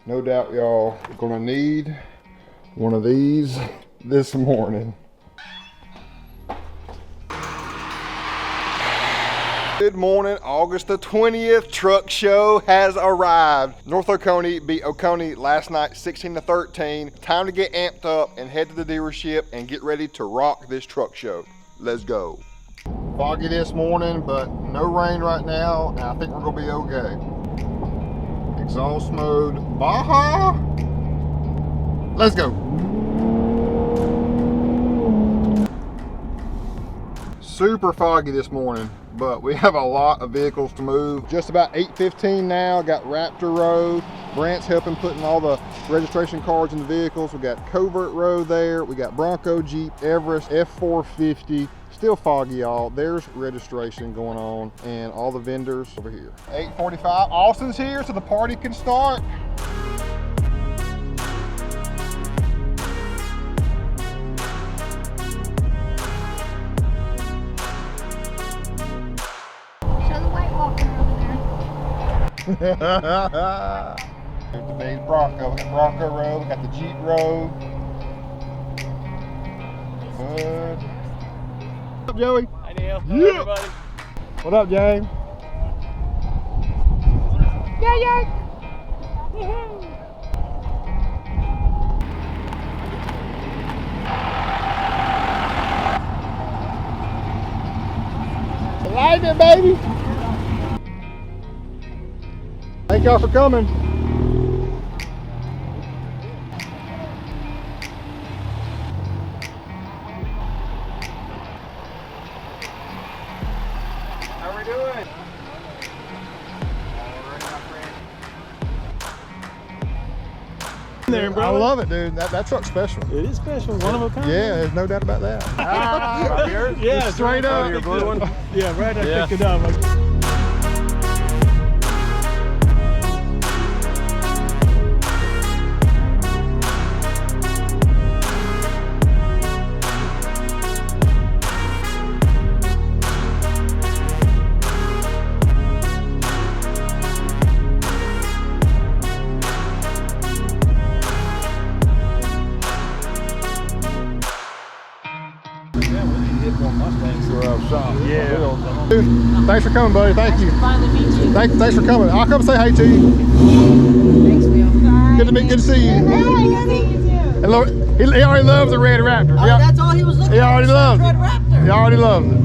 No doubt y'all are gonna need one of these this morning. Good morning, August the 20th, truck show has arrived. North Oconee beat Oconee last night 16-13. Time to get amped up and head to the dealership and get ready to rock this truck show. Let's go. Foggy this morning, but no rain right now, and I think we're gonna be okay. Exhaust mode, Baja. Let's go. Super foggy this morning, but we have a lot of vehicles to move. Just about 8:15 now, got Raptor Row. Brant's helping putting all the registration cards in the vehicles. We got Covert Row there. We got Bronco, Jeep, Everest, F450. Still foggy, y'all. There's registration going on and all the vendors over here. 8:45, Austin's here so the party can start. There's the big Bronco. We got Bronco Row, we got the Jeep Row. Good. What's up, Joey? Hi, Neal. Yeah. Everybody. What up, James? Yeah. Like it, baby. Thank y'all for coming. How we doing? There, I love it, dude. That truck's special. It is special, one of a kind. Yeah, there's no doubt about that. Yeah, straight up. Your blue one. Yeah, right. I Yeah. picked it up. Yeah. Dude, thanks for coming, buddy. Thank you. Finally meet you. Thanks for coming. I'll come say hi to you. Thanks, Will. Good to see you. Hey, good to meet you too. And look, he already loves the red Raptor. Oh, that's all he was looking He for. already loves Red it. Raptor. He already loves it.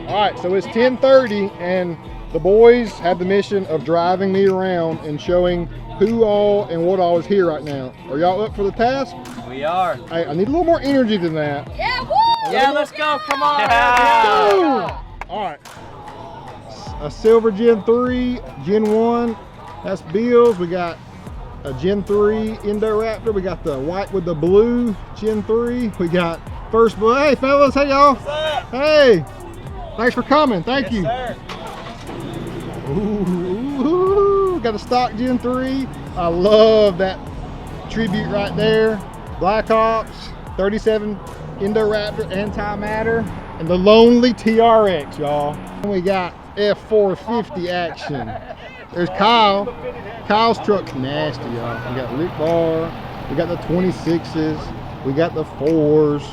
All right, so it's 10:30 and the boys have the mission of driving me around and showing who all and what all is here right now. Are y'all up for the task? We are. Hey, I need a little more energy than that. Yeah, woo! Yeah, let's go. Come on. Go! All right. A silver Gen 3, Gen 1. That's Bill's. We got a Gen 3 Indoraptor. We got the white with the blue Gen 3. We got first boy. Hey, fellas. Hey, y'all. Hey. Thanks for coming. Thank you. Sir. Ooh, got a stock Gen 3. I love that tribute right there. Black Ops, 37 Indoraptor Antimatter, and the Lonely TRX, y'all. And we got F450 action. There's Kyle. Kyle's truck's nasty, y'all. We got Rick Bar. We got the 26s. We got the 4s.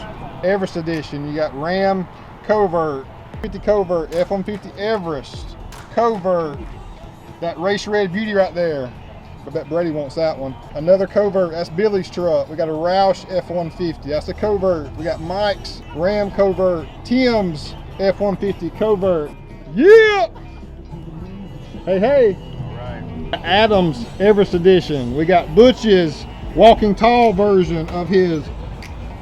Everest edition. You got Ram Covert, 50 Covert, F-150 Everest, Covert, that race red beauty right there. I bet Brady wants that one. Another Covert, that's Billy's truck. We got a Roush F-150, that's a Covert. We got Mike's Ram Covert, Tim's F-150 Covert. Yeah! Hey, hey. Right. Adams Everest edition. We got Butch's Walking Tall version of his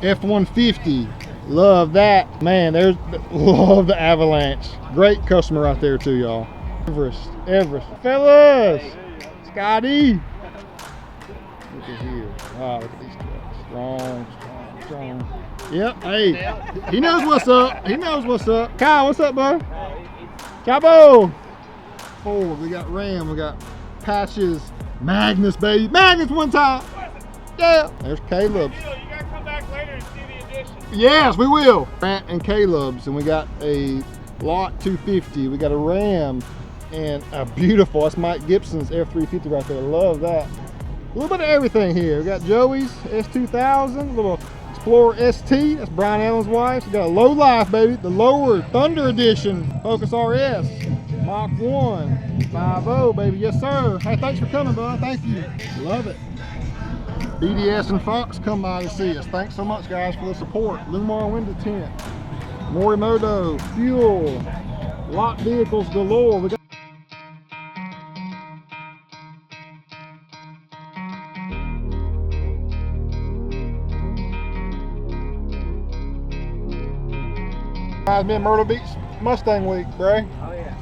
F-150. Love that. Man, love the Avalanche. Great customer right there too, y'all. Everest. Fellas! Scotty! Look at here. Wow, look at these trucks. Strong. Yep. Hey, he knows what's up. He knows what's up. Kyle, what's up, bud? Chabo. Ford. We got Ram. We got Patches. Magnus, baby. Magnus one time. Yeah. There's Caleb's. You gotta come back later and see the addition. Yes, we will. Grant and Caleb's, and we got a Lot 250. We got a Ram and a beautiful. That's Mike Gibson's F350 right there. I love that. A little bit of everything here. We got Joey's S2000, little Explorer ST. That's Brian Allen's wife. We got a low life, baby. The lower Thunder Edition Focus RS. Mach 1, 5.0, baby. Yes, sir. Hey, thanks for coming, bud. Thank you. Love it. BDS and Fox come by to see us. Thanks so much, guys, for the support. Lumar Window Tint. Morimoto, Fuel, Lot Vehicles galore. We got reminds me of Myrtle Beach Mustang Week, Bray. Oh yeah.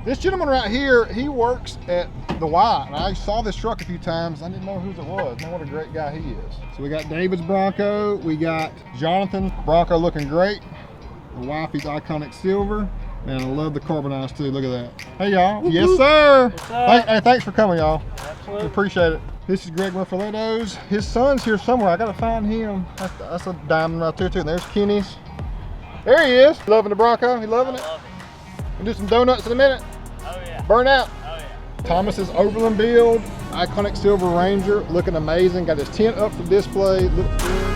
This gentleman right here, he works at the Y, and I saw this truck a few times. I didn't know whose it was. Man, what a great guy he is. So we got David's Bronco, we got Jonathan Bronco looking great. The wifey's iconic silver. Man, I love the carbonized too. Look at that. Hey y'all. Yes sir. What's up? Hey, thanks for coming, y'all. Absolutely. Appreciate it. This is Greg Muffaletto's. His son's here somewhere. I gotta find him. That's a diamond right there too. And there's Kenny's. There he is. Loving the Bronco. He loving it. We'll do some donuts in a minute. Oh yeah. Burn out. Oh yeah. Thomas's Overland build. Iconic Silver Ranger. Looking amazing. Got his tent up for display. Looks good.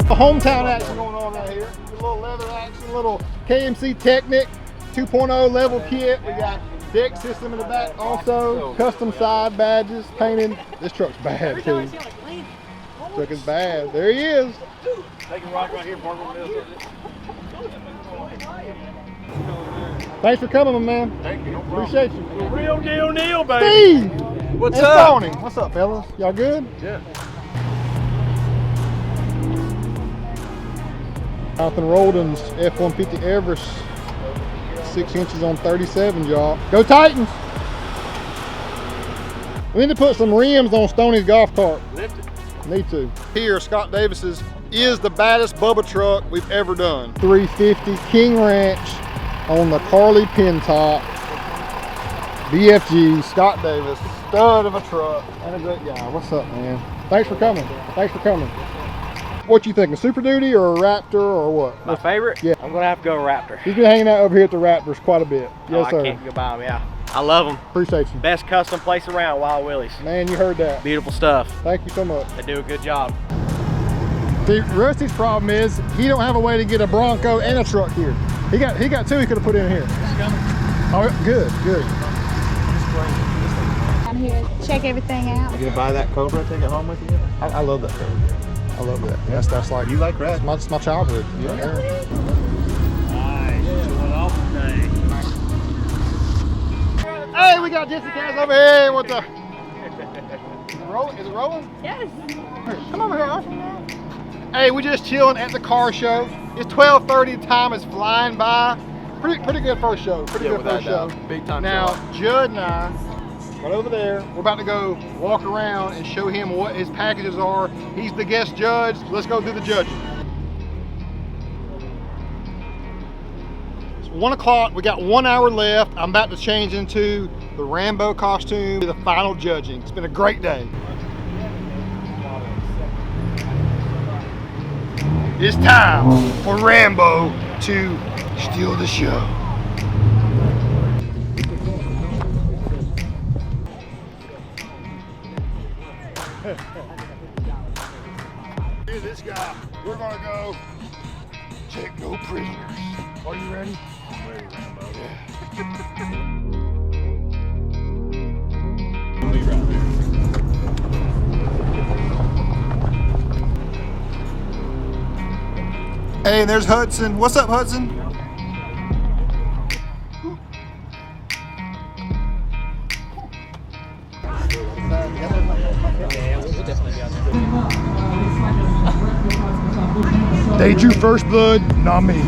A hometown action going on right here. A little leather action, a little KMC Technic 2.0 level kit. We got deck system in the back also. Custom side badges painted. This truck's bad too. Truck is bad. There he is. They can rock right here, Barnum Mills. Thanks for coming, my man. Thank you. No problem. Appreciate you. Real deal, Neal, baby. Steve! What's and up? Tony. What's up, fellas? Y'all good? Yeah. Jonathan Roldan's F-150 Everest. 6 inches on 37, y'all. Go Titans! We need to put some rims on Stoney's golf cart. Lift it. Need to. Here, Scott Davis's is the baddest Bubba truck we've ever done. 350 King Ranch on the Carly pin top. BFG, Scott Davis, stud of a truck and a great guy. What's up, man? Thanks for coming. Thanks for coming. What you think, a Super Duty or a Raptor or what? My favorite? Yeah. I'm gonna have to go Raptor. He's been hanging out over here at the Raptors quite a bit. Yes, I sir. can't go by them, yeah. I love them. Appreciate you. Best custom place around, Wild Willies. Man, you heard that. Beautiful stuff. Thank you so much. They do a good job. See, Rusty's problem is he don't have a way to get a Bronco and a truck here. He got two he could have put in here. Oh, good, good. I'm here to check everything out. You gonna buy that Cobra, take it home with you? I love that Cobra. I love that. That's like You like that? It's my childhood. Yeah. Nice. Showing off today. Hey, we got Jesse Cass over here with the. Is it rolling? Is it rolling? Yes. Come over here, Austin. Hey, we just chilling at the car show. It's 12:30. Time is flying by. Pretty good first show. Pretty good first show. Big time. Now, Judd and I, right over there, we're about to go walk around and show him what his packages are. He's the guest judge. Let's go do the judging. It's 1 o'clock. We got 1 hour left. I'm about to change into the Rambo costume, the final judging. It's been a great day. It's time for Rambo to steal the show. Here's this guy. We're gonna go take no prisoners. Are you ready? I'm ready, Rambo. Yeah. Hey, there's Hudson. What's up, Hudson? They drew first blood, not me.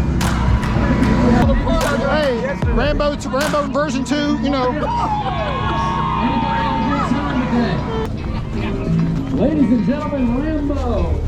Hey, Rambo version 2, you know. Ladies and gentlemen, Rambo.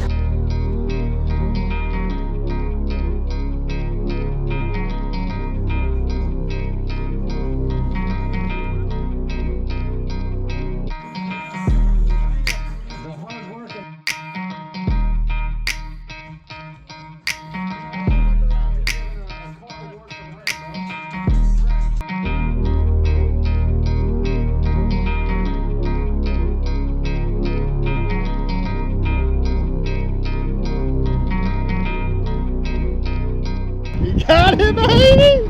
Got it, baby!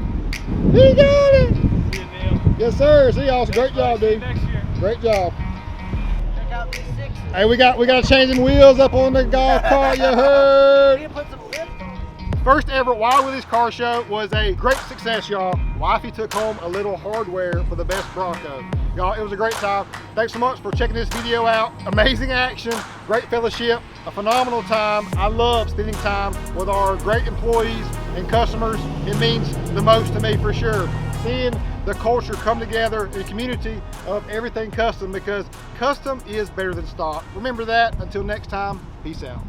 He got it! See you, Neal. Yes, sir. See y'all. Great job, See you dude. next year. Great job. Check out these sixes. Hey, we got changing wheels up on the golf cart. You heard? You put some lift on. First ever Wild Willies car show was a great success, y'all. Wifey took home a little hardware for the best Bronco. Y'all, it was a great time. Thanks so much for checking this video out. Amazing action, great fellowship, a phenomenal time. I love spending time with our great employees and customers. It means the most to me for sure. Seeing the culture come together in a community of everything custom, because custom is better than stock. Remember that. Until next time, peace out.